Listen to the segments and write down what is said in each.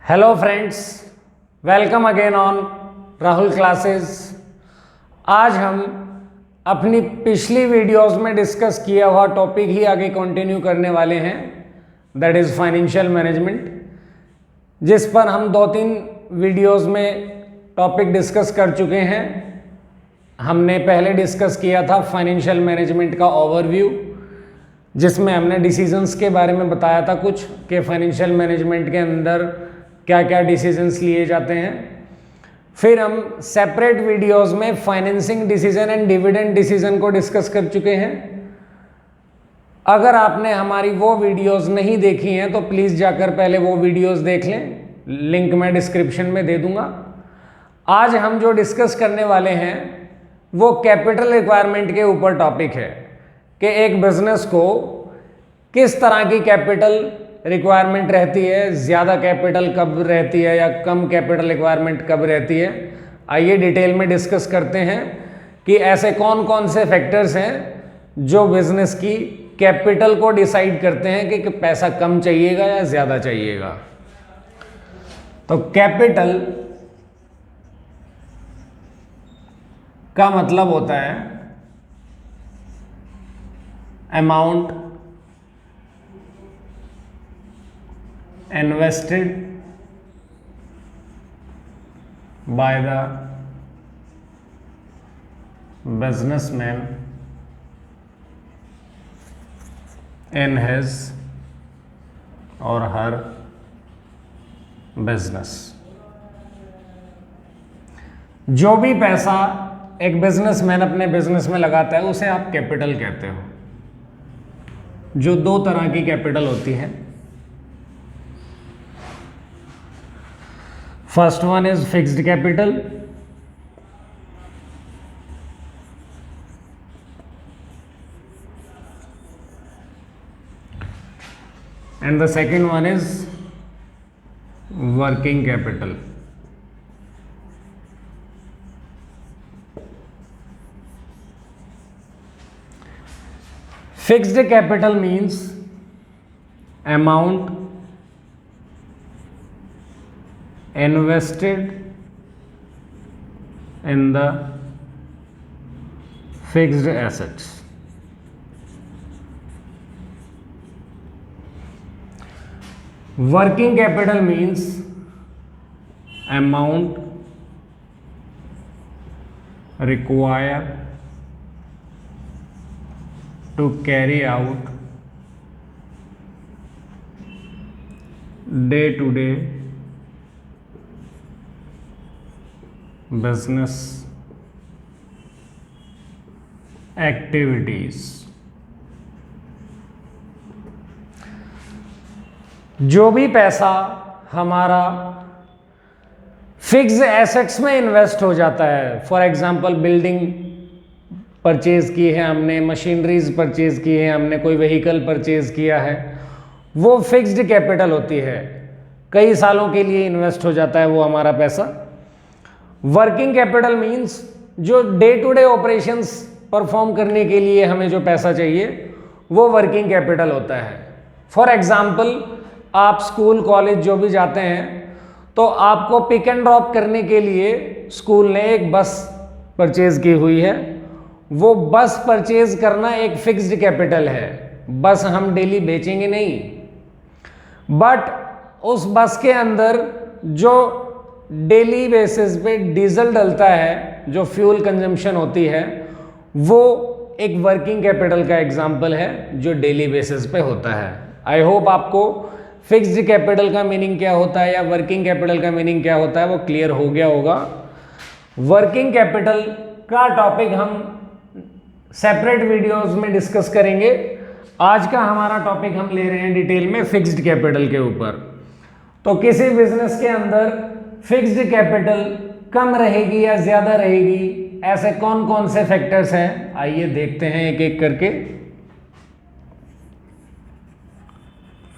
Hello friends, welcome again on Rahul classes. आज हम अपनी पिछली वीडियोस में डिस्कस किया हुआ टॉपिक ही आगे कंटिन्यू करने वाले हैं, दैट इज़ फाइनेंशियल मैनेजमेंट, जिस पर हम 2-3 वीडियोस में टॉपिक डिस्कस कर चुके हैं। हमने पहले डिस्कस किया था फाइनेंशियल मैनेजमेंट का ओवरव्यू, जिसमें हमने डिसीजंस के बारे में बताया था कुछ कि फाइनेंशियल मैनेजमेंट के अंदर क्या क्या डिसीजंस लिए जाते हैं। फिर हम सेपरेट वीडियोस में financing decision and dividend decision को डिस्कस कर चुके हैं। अगर आपने हमारी वो वीडियोस नहीं देखी हैं तो प्लीज़ जाकर पहले वो वीडियोस देख लें, लिंक मैं डिस्क्रिप्शन में दे दूंगा। आज हम जो डिस्कस करने वाले हैं वो कैपिटल रिक्वायरमेंट के ऊपर टॉपिक है कि एक बिजनेस को किस तरह की कैपिटल रिक्वायरमेंट रहती है, ज़्यादा कैपिटल कब रहती है या कम कैपिटल रिक्वायरमेंट कब रहती है। आइए डिटेल में डिस्कस करते हैं कि ऐसे कौन कौन से फैक्टर्स हैं जो बिजनेस की कैपिटल को डिसाइड करते हैं कि पैसा कम चाहिएगा या ज़्यादा चाहिएगा। तो कैपिटल का मतलब होता है amount invested by the businessman in his or her business। जो भी पैसा एक बिजनेसमैन अपने बिजनेस में लगाता है उसे आप कैपिटल कहते हो। जो 2 तरह की कैपिटल होती है, first one is fixed capital and the second one is working capital. Fixed capital means amount invested in the fixed assets। Working capital means amount required to carry out day-to-day business activities. जो भी पैसा हमारा fixed assets में invest हो जाता है, for example building purchase की है हमने, मशीनरीज परचेज की है हमने, कोई व्हीकल परचेज किया है, वो फिक्स्ड कैपिटल होती है, कई सालों के लिए इन्वेस्ट हो जाता है वो हमारा पैसा। वर्किंग कैपिटल मीन्स जो day to day operations perform करने के लिए हमें जो पैसा चाहिए वो वर्किंग कैपिटल होता है। फॉर एग्जाम्पल आप स्कूल कॉलेज जो भी जाते हैं तो आपको पिक एंड ड्रॉप करने के लिए स्कूल ने एक बस परचेज की हुई है। वो बस परचेज करना एक फिक्स्ड कैपिटल है। बस हम डेली बेचेंगे नहीं, बट उस बस के अंदर जो डेली बेसिस पे डीजल डलता है, जो फ्यूल कंजम्पशन होती है, वो एक वर्किंग कैपिटल का एग्जाम्पल है जो डेली बेसिस पे होता है। आई होप आपको फिक्स्ड कैपिटल का मीनिंग क्या होता है या वर्किंग कैपिटल का मीनिंग क्या होता है वो क्लियर हो गया होगा। वर्किंग कैपिटल का टॉपिक हम सेपरेट वीडियोस में डिस्कस करेंगे। आज का हमारा टॉपिक हम ले रहे हैं डिटेल में फिक्स्ड कैपिटल के ऊपर। तो किसी बिजनेस के अंदर फिक्स्ड कैपिटल कम रहेगी या ज्यादा रहेगी, ऐसे कौन कौन से फैक्टर्स हैं, आइए देखते हैं एक एक करके।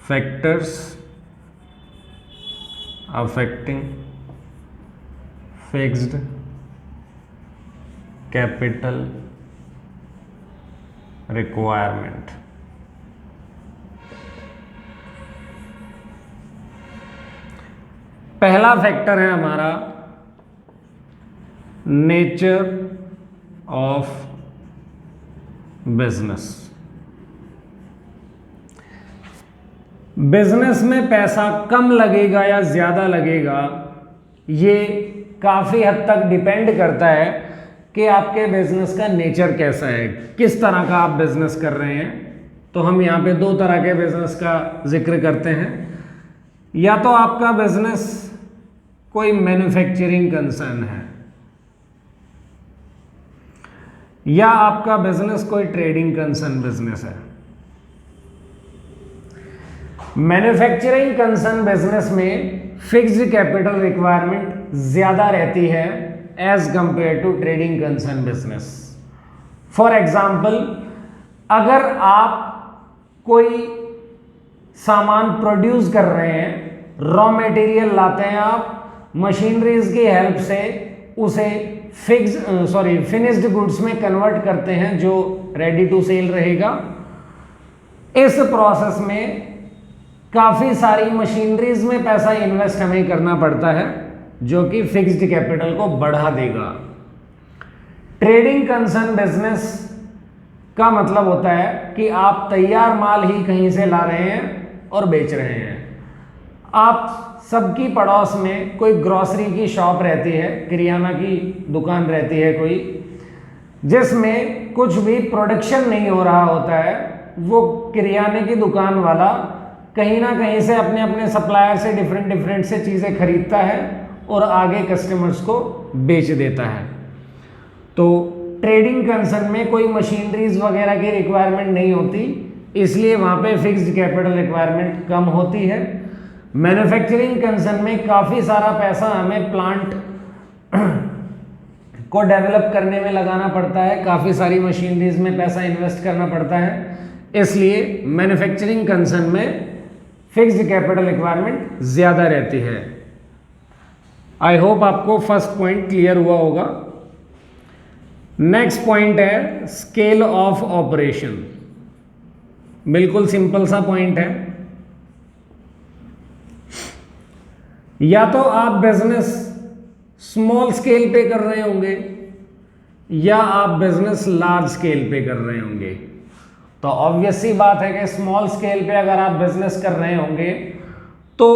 Factors affecting fixed capital requirement. पहला फैक्टर है हमारा नेचर ऑफ बिजनेस। बिजनेस में पैसा कम लगेगा या ज़्यादा लगेगा, ये काफ़ी हद तक डिपेंड करता है कि आपके बिजनेस का नेचर कैसा है, किस तरह का आप बिजनेस कर रहे हैं। तो हम यहाँ पे दो तरह के बिजनेस का जिक्र करते हैं। या तो आपका बिजनेस कोई मैन्युफैक्चरिंग कंसर्न है, या आपका बिजनेस कोई ट्रेडिंग कंसर्न बिजनेस है। मैन्युफैक्चरिंग कंसर्न बिजनेस में फिक्स्ड कैपिटल रिक्वायरमेंट ज़्यादा रहती है as compare to trading concern business. For example, अगर आप कोई सामान प्रोड्यूस कर रहे हैं, रॉ मटेरियल लाते हैं, आप मशीनरीज की हेल्प से उसे फिनिश्ड गुड्स में कन्वर्ट करते हैं जो रेडी टू सेल रहेगा। इस प्रोसेस में काफ़ी सारी मशीनरीज में पैसा इन्वेस्ट हमें करना पड़ता है जो कि फिक्स्ड कैपिटल को बढ़ा देगा। ट्रेडिंग कंसर्न बिजनेस का मतलब होता है कि आप तैयार माल ही कहीं से ला रहे हैं और बेच रहे हैं। आप सबकी पड़ोस में कोई ग्रॉसरी की शॉप रहती है, किराना की दुकान रहती है कोई, जिसमें कुछ भी प्रोडक्शन नहीं हो रहा होता है। वो किराने की दुकान वाला कहीं ना कहीं से अपने अपने सप्लायर से डिफरेंट से चीज़ें खरीदता है और आगे कस्टमर्स को बेच देता है। तो ट्रेडिंग कंसर्न में कोई मशीनरीज वगैरह की रिक्वायरमेंट नहीं होती, इसलिए वहाँ पे फिक्स्ड कैपिटल रिक्वायरमेंट कम होती है। मैन्युफैक्चरिंग कंसर्न में काफ़ी सारा पैसा हमें प्लांट को डेवलप करने में लगाना पड़ता है, काफ़ी सारी मशीनरीज में पैसा इन्वेस्ट करना पड़ता है, इसलिए मैन्युफैक्चरिंग कंसर्न में फिक्स्ड कैपिटल रिक्वायरमेंट ज़्यादा रहती है। आई होप आपको फर्स्ट पॉइंट क्लियर हुआ होगा। नेक्स्ट पॉइंट है स्केल ऑफ ऑपरेशन। बिल्कुल सिंपल सा पॉइंट है। या तो आप बिजनेस स्मॉल स्केल पे कर रहे होंगे या आप बिजनेस लार्ज स्केल पे कर रहे होंगे। तो ऑब्वियस सी बात है कि स्मॉल स्केल पे अगर आप बिजनेस कर रहे होंगे तो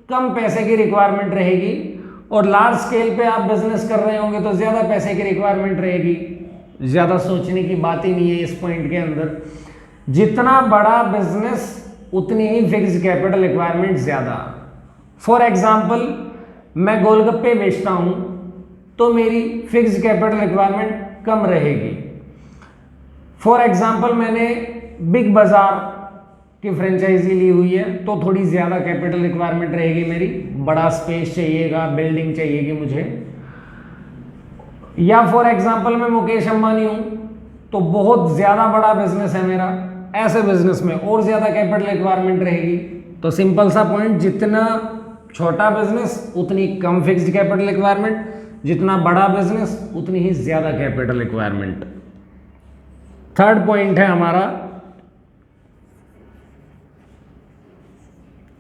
कम पैसे की रिक्वायरमेंट रहेगी, और लार्ज स्केल पे आप बिजनेस कर रहे होंगे तो ज़्यादा पैसे की रिक्वायरमेंट रहेगी। ज़्यादा सोचने की बात ही नहीं है इस पॉइंट के अंदर। जितना बड़ा बिजनेस उतनी ही फिक्स्ड कैपिटल रिक्वायरमेंट ज़्यादा। फॉर एग्जाम्पल, मैं गोलगप्पे बेचता हूँ तो मेरी फिक्स्ड कैपिटल रिक्वायरमेंट कम रहेगी। फॉर एग्जाम्पल, मैंने बिग बाज़ार की फ्रेंचाइजी ली हुई है तो थोड़ी ज़्यादा कैपिटल रिक्वायरमेंट रहेगी मेरी, बड़ा स्पेस चाहिएगा, बिल्डिंग चाहिएगी मुझे। या फॉर एग्जाम्पल, मैं मुकेश अंबानी हूँ तो बहुत ज़्यादा बड़ा बिजनेस है मेरा, ऐसे बिजनेस में और ज़्यादा कैपिटल रिक्वायरमेंट रहेगी। तो सिंपल सा पॉइंट, जितना छोटा बिजनेस उतनी कम फिक्स्ड कैपिटल रिक्वायरमेंट, जितना बड़ा बिजनेस उतनी ही ज़्यादा कैपिटल रिक्वायरमेंट। थर्ड पॉइंट है हमारा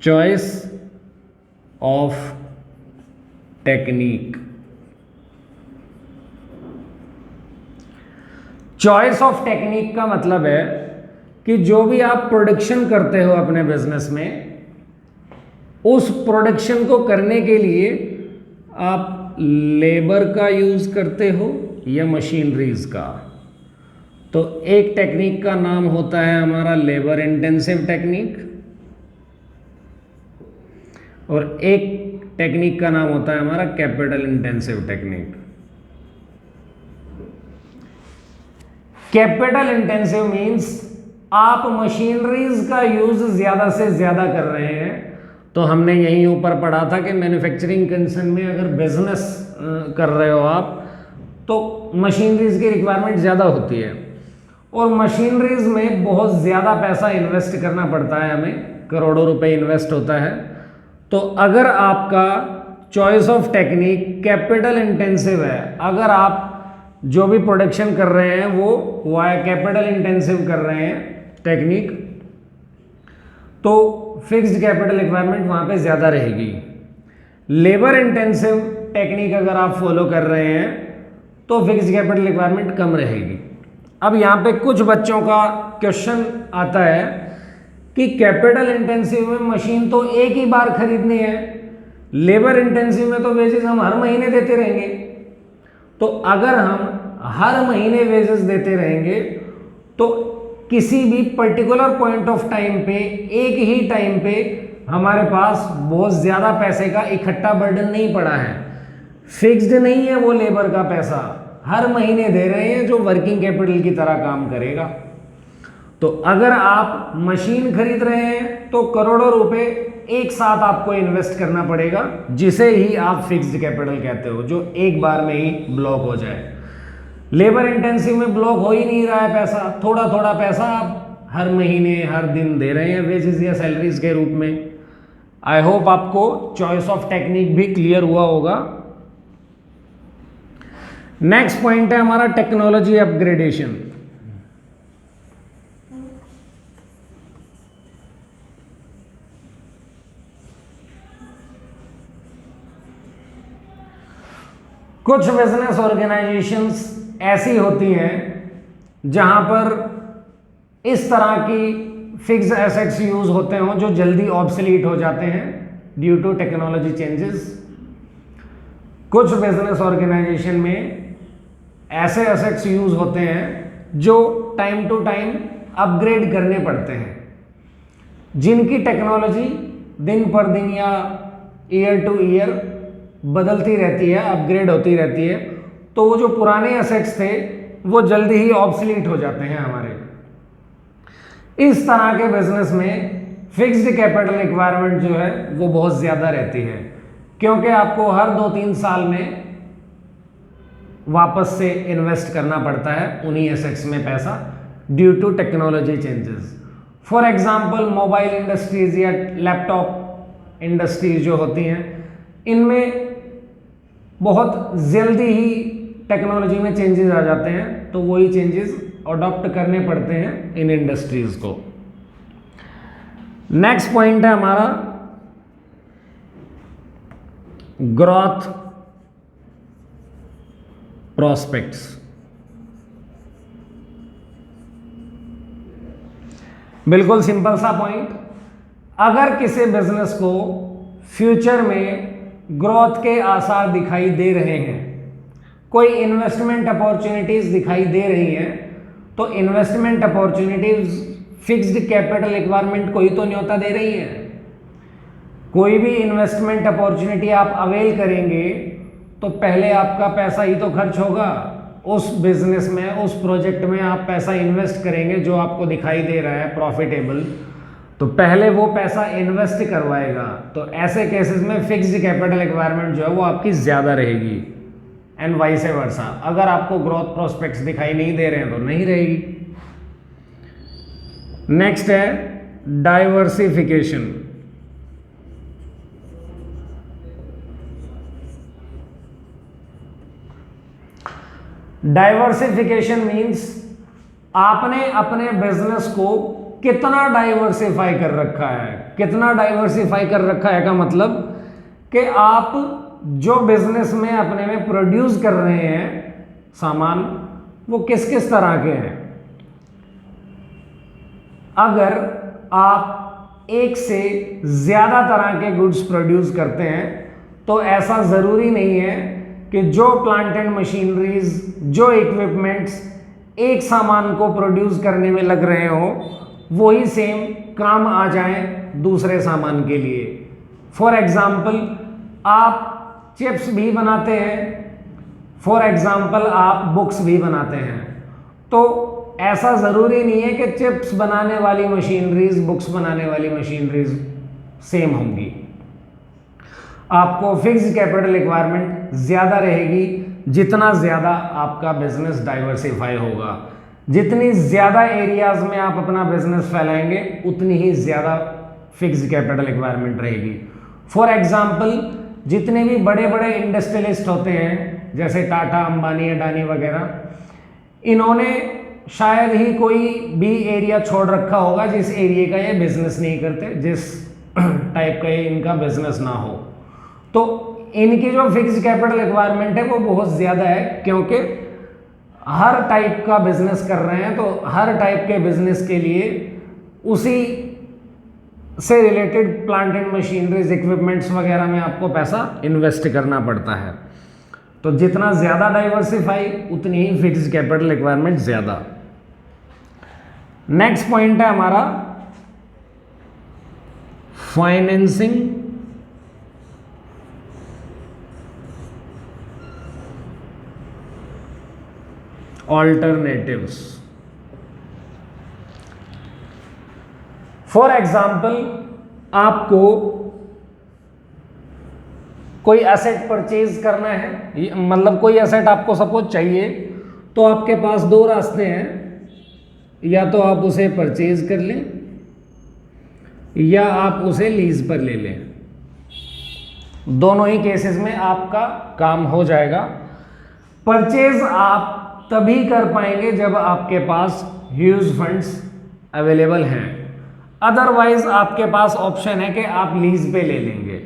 choice of technique. Choice of technique का मतलब है कि जो भी आप प्रोडक्शन करते हो अपने बिजनेस में, उस प्रोडक्शन को करने के लिए आप लेबर का यूज करते हो या मशीनरीज का। तो एक टेक्निक का नाम होता है हमारा लेबर इंटेंसिव टेक्निक, और एक टेक्निक का नाम होता है हमारा capital intensive technique. Capital intensive means आप मशीनरीज का यूज ज़्यादा से ज़्यादा कर रहे हैं। तो हमने यहीं ऊपर पढ़ा था कि मैन्युफैक्चरिंग कंसर्न में अगर बिजनेस कर रहे हो आप तो मशीनरीज की रिक्वायरमेंट ज़्यादा होती है, और मशीनरीज में बहुत ज़्यादा पैसा इन्वेस्ट करना पड़ता है, हमें करोड़ों रुपए इन्वेस्ट होता है। तो अगर आपका choice of technique capital intensive है, अगर आप जो भी प्रोडक्शन कर रहे हैं वो कैपिटल इंटेंसिव कर रहे हैं टेक्निक, तो फिक्स्ड कैपिटल रिक्वायरमेंट वहाँ पे ज़्यादा रहेगी। लेबर इंटेंसिव टेक्निक अगर आप फॉलो कर रहे हैं तो फिक्स्ड कैपिटल रिक्वायरमेंट कम रहेगी। अब यहाँ पे कुछ बच्चों का क्वेश्चन आता है कि कैपिटल इंटेंसिव में मशीन तो एक ही बार खरीदनी है, लेबर इंटेंसिव में तो वेजेस हम हर महीने देते रहेंगे। तो अगर हम हर महीने वेजेस देते रहेंगे तो किसी भी पर्टिकुलर पॉइंट ऑफ टाइम पे, एक ही टाइम पे हमारे पास बहुत ज़्यादा पैसे का इकट्ठा बर्डन नहीं पड़ा है, फिक्स्ड नहीं है वो लेबर का पैसा, हर महीने दे रहे हैं जो वर्किंग कैपिटल की तरह काम करेगा। तो अगर आप मशीन खरीद रहे हैं तो करोड़ों रुपए एक साथ आपको इन्वेस्ट करना पड़ेगा, जिसे ही आप फिक्स्ड कैपिटल कहते हो, जो एक बार में ही ब्लॉक हो जाए। लेबर इंटेंसिव में ब्लॉक हो ही नहीं रहा है पैसा, थोड़ा थोड़ा पैसा आप हर महीने हर दिन दे रहे हैं वेजेस या सैलरीज के रूप में। आई होप आपको चॉइस ऑफ टेक्निक भी क्लियर हुआ होगा। नेक्स्ट पॉइंट है हमारा टेक्नोलॉजी अपग्रेडेशन। कुछ बिजनेस ऑर्गेनाइजेशंस ऐसी होती हैं जहां पर इस तरह की फिक्स एसेट्स यूज होते हों जो जल्दी ऑब्सलीट हो जाते हैं ड्यू टू टेक्नोलॉजी चेंजेस। कुछ बिजनेस ऑर्गेनाइजेशन में ऐसे एसेट्स यूज होते हैं जो टाइम टू टाइम अपग्रेड करने पड़ते हैं, जिनकी टेक्नोलॉजी दिन पर दिन या ईयर टू ईयर बदलती रहती है, अपग्रेड होती रहती है। तो वो जो पुराने एसेट्स थे वो जल्दी ही ऑब्सलीट हो जाते हैं हमारे। इस तरह के बिजनेस में फिक्स्ड कैपिटल रिक्वायरमेंट जो है वो बहुत ज़्यादा रहती है, क्योंकि आपको हर 2-3 साल में वापस से इन्वेस्ट करना पड़ता है उन्हीं एसेट्स में पैसा due to technology changes. For example mobile industries या लैपटॉप इंडस्ट्रीज जो होती हैं, इनमें बहुत जल्दी ही टेक्नोलॉजी में चेंजेस आ जाते हैं, तो वही चेंजेस अडॉप्ट करने पड़ते हैं इन इंडस्ट्रीज को। नेक्स्ट पॉइंट है हमारा ग्रोथ प्रोस्पेक्ट्स। बिल्कुल सिंपल सा पॉइंट, अगर किसी बिजनेस को फ्यूचर में ग्रोथ के आसार दिखाई दे रहे हैं, कोई इन्वेस्टमेंट अपॉर्चुनिटीज दिखाई दे रही हैं, तो investment opportunities fixed capital requirement को ही तो न्योता दे रही है। कोई भी इन्वेस्टमेंट अपॉर्चुनिटी आप अवेल करेंगे तो पहले आपका पैसा ही तो खर्च होगा उस बिजनेस में, उस प्रोजेक्ट में आप पैसा इन्वेस्ट करेंगे जो आपको दिखाई दे रहा है प्रॉफिटेबल, तो पहले वो पैसा इन्वेस्ट करवाएगा। तो ऐसे केसेस में फिक्स्ड कैपिटल रिक्वायरमेंट जो है वो आपकी ज़्यादा रहेगी एंड वाइस वर्सा। अगर आपको ग्रोथ प्रोस्पेक्ट्स दिखाई नहीं दे रहे हैं तो नहीं रहेगी। नेक्स्ट है डाइवर्सिफिकेशन। डाइवर्सिफिकेशन मीन्स आपने अपने बिजनेस को कितना डाइवर्सिफाई कर रखा है। कितना डाइवर्सिफाई कर रखा है का मतलब कि आप जो बिजनेस में अपने में प्रोड्यूस कर रहे हैं सामान, वो किस किस तरह के हैं। अगर आप एक से ज़्यादा तरह के गुड्स प्रोड्यूस करते हैं तो ऐसा ज़रूरी नहीं है कि जो प्लांट एंड मशीनरीज, जो इक्विपमेंट्स एक सामान को प्रोड्यूस करने में लग रहे हो वही सेम काम आ जाए दूसरे सामान के लिए। फॉर एग्जाम्पल आप चिप्स भी बनाते हैं, फॉर एग्जाम्पल आप बुक्स भी बनाते हैं, तो ऐसा ज़रूरी नहीं है कि चिप्स बनाने वाली मशीनरीज, बुक्स बनाने वाली मशीनरीज सेम होंगी। आपको फिक्स्ड कैपिटल रिक्वायरमेंट ज़्यादा रहेगी जितना ज़्यादा आपका बिजनेस डाइवर्सिफाई होगा। जितनी ज़्यादा एरियाज़ में आप अपना बिजनेस फैलाएंगे उतनी ही ज़्यादा फिक्स्ड कैपिटल रिक्वायरमेंट रहेगी। फॉर एग्जांपल जितने भी बड़े बड़े इंडस्ट्रियलिस्ट होते हैं जैसे टाटा, अंबानी, अडानी वगैरह, इन्होंने शायद ही कोई भी एरिया छोड़ रखा होगा जिस एरिया का ये बिजनेस नहीं करते, जिस टाइप का ये इनका बिजनेस ना हो। तो तो इनकी जो फिक्स्ड कैपिटल रिक्वायरमेंट है वो बहुत ज़्यादा है, क्योंकि हर टाइप का बिजनेस कर रहे हैं, तो हर टाइप के बिजनेस के लिए उसी से related plant and machineries, equipments वगैरह में आपको पैसा इन्वेस्ट करना पड़ता है। तो जितना ज़्यादा डाइवर्सिफाई उतनी ही फिक्स्ड कैपिटल रिक्वायरमेंट ज़्यादा। नेक्स्ट पॉइंट है हमारा फाइनेंसिंग ऑल्टरनेटिव्स। फॉर एग्जाम्पल, आपको कोई एसेट परचेज करना है, मतलब कोई एसेट आपको सपोज चाहिए, तो आपके पास दो रास्ते हैं, या तो आप उसे परचेज कर लें या आप उसे लीज पर ले लें। दोनों ही केसेस में आपका काम हो जाएगा। परचेज आप तभी कर पाएंगे जब आपके पास ह्यूज फंड्स अवेलेबल हैं, अदरवाइज आपके पास ऑप्शन है कि आप लीज पे ले लेंगे।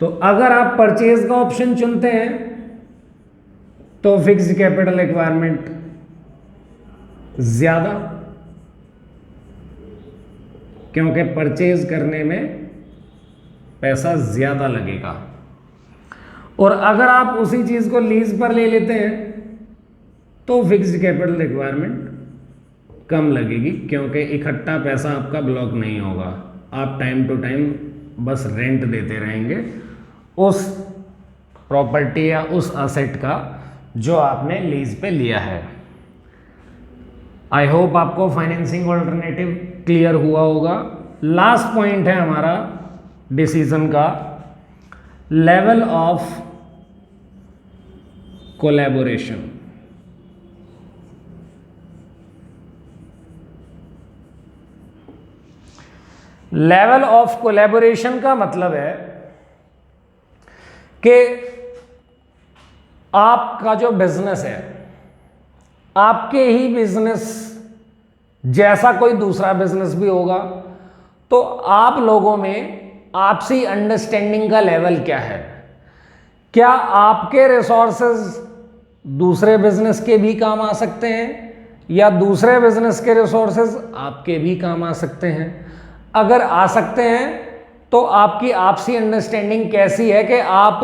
तो अगर आप परचेज का ऑप्शन चुनते हैं तो फिक्स्ड कैपिटल रिक्वायरमेंट ज़्यादा, क्योंकि परचेज करने में पैसा ज़्यादा लगेगा। और अगर आप उसी चीज़ को लीज पर ले लेते हैं तो फिक्स्ड कैपिटल रिक्वायरमेंट कम लगेगी, क्योंकि इकट्ठा पैसा आपका ब्लॉक नहीं होगा। आप टाइम टू टाइम बस रेंट देते रहेंगे उस प्रॉपर्टी या उस असेट का जो आपने लीज पे लिया है। आई होप आपको फाइनेंसिंग ऑल्टरनेटिव क्लियर हुआ होगा। लास्ट पॉइंट है हमारा डिसीजन का, level of collaboration. Level of collaboration का मतलब है कि आपका जो बिजनेस है, आपके ही बिजनेस जैसा कोई दूसरा बिजनेस भी होगा, तो आप लोगों में आपसी अंडरस्टैंडिंग का लेवल क्या है? क्या आपके रिसोर्सेज दूसरे बिजनेस के भी काम आ सकते हैं, या दूसरे बिजनेस के रिसोर्सेज आपके भी काम आ सकते हैं? अगर आ सकते हैं तो आपकी आपसी अंडरस्टैंडिंग कैसी है कि आप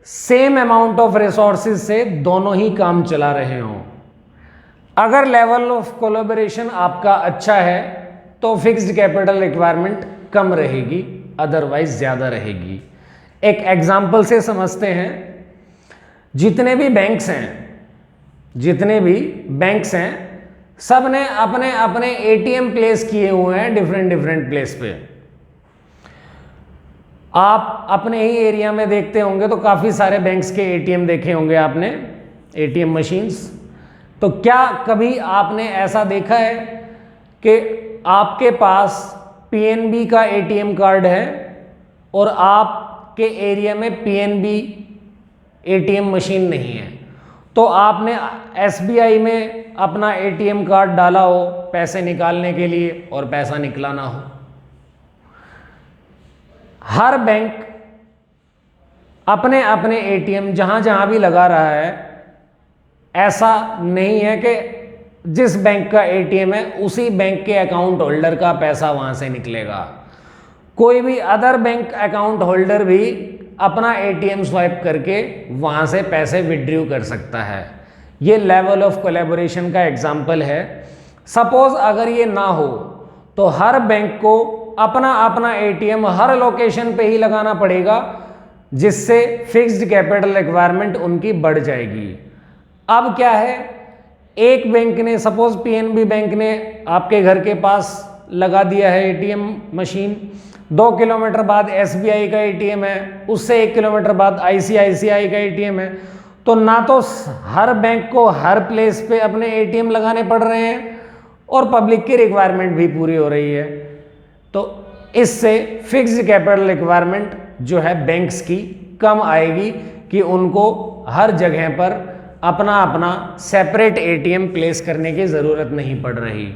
सेम अमाउंट ऑफ रिसोर्सेज से दोनों ही काम चला रहे हों। अगर लेवल ऑफ कोलैबोरेशन आपका अच्छा है तो फिक्स्ड कैपिटल रिक्वायरमेंट कम रहेगी, अदरवाइज ज़्यादा रहेगी। एक एग्जाम्पल से समझते हैं। जितने भी बैंक्स हैं सब ने अपने अपने एटीएम प्लेस किए हुए हैं डिफरेंट प्लेस पे। आप अपने ही एरिया में देखते होंगे तो काफ़ी सारे बैंक्स के एटीएम देखे होंगे आपने, एटीएम मशीन्स। तो क्या कभी आपने ऐसा देखा है कि आपके पास पीएनबी का एटीएम कार्ड है और आपके एरिया में पीएनबी एटीएम मशीन नहीं है, तो आपने एसबीआई में अपना एटीएम कार्ड डाला हो पैसे निकालने के लिए और पैसा निकला ना हो? हर बैंक अपने अपने एटीएम जहां जहां भी लगा रहा है, ऐसा नहीं है कि जिस बैंक का एटीएम है उसी बैंक के अकाउंट होल्डर का पैसा वहां से निकलेगा। कोई भी अदर बैंक अकाउंट होल्डर भी अपना एटीएम स्वाइप करके वहां से पैसे विड्रॉ कर सकता है। ये लेवल ऑफ कोलैबोरेशन का एग्जाम्पल है। सपोज अगर ये ना हो तो हर बैंक को अपना अपना एटीएम हर लोकेशन पे ही लगाना पड़ेगा, जिससे फिक्स्ड कैपिटल रिक्वायरमेंट उनकी बढ़ जाएगी। अब क्या है, एक बैंक ने, सपोज पीएनबी बैंक ने आपके घर के पास लगा दिया है एटीएम मशीन, 2 किलोमीटर बाद एसबीआई का एटीएम है, उससे 1 किलोमीटर बाद आईसीआईसीआई का एटीएम है। तो ना तो हर बैंक को हर प्लेस पे अपने एटीएम लगाने पड़ रहे हैं और पब्लिक की रिक्वायरमेंट भी पूरी हो रही है। तो इससे फिक्स्ड कैपिटल रिक्वायरमेंट जो है बैंक्स की कम आएगी कि उनको हर जगह पर अपना अपना सेपरेट एटीएम प्लेस करने की ज़रूरत नहीं पड़ रही।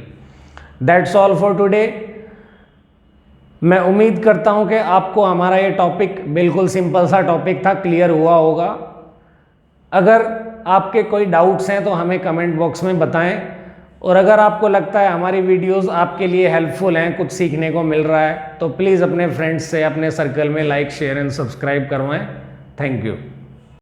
That's all for today. मैं उम्मीद करता हूं कि आपको हमारा ये टॉपिक बिल्कुल सिंपल सा टॉपिक था, क्लियर हुआ होगा। अगर आपके कोई डाउट्स हैं तो हमें कमेंट बॉक्स में बताएं, और अगर आपको लगता है हमारी वीडियोस आपके लिए हेल्पफुल हैं, कुछ सीखने को मिल रहा है, तो प्लीज़ अपने फ्रेंड्स से, अपने सर्कल में लाइक, शेयर एंड सब्सक्राइब करवाएं। Thank you.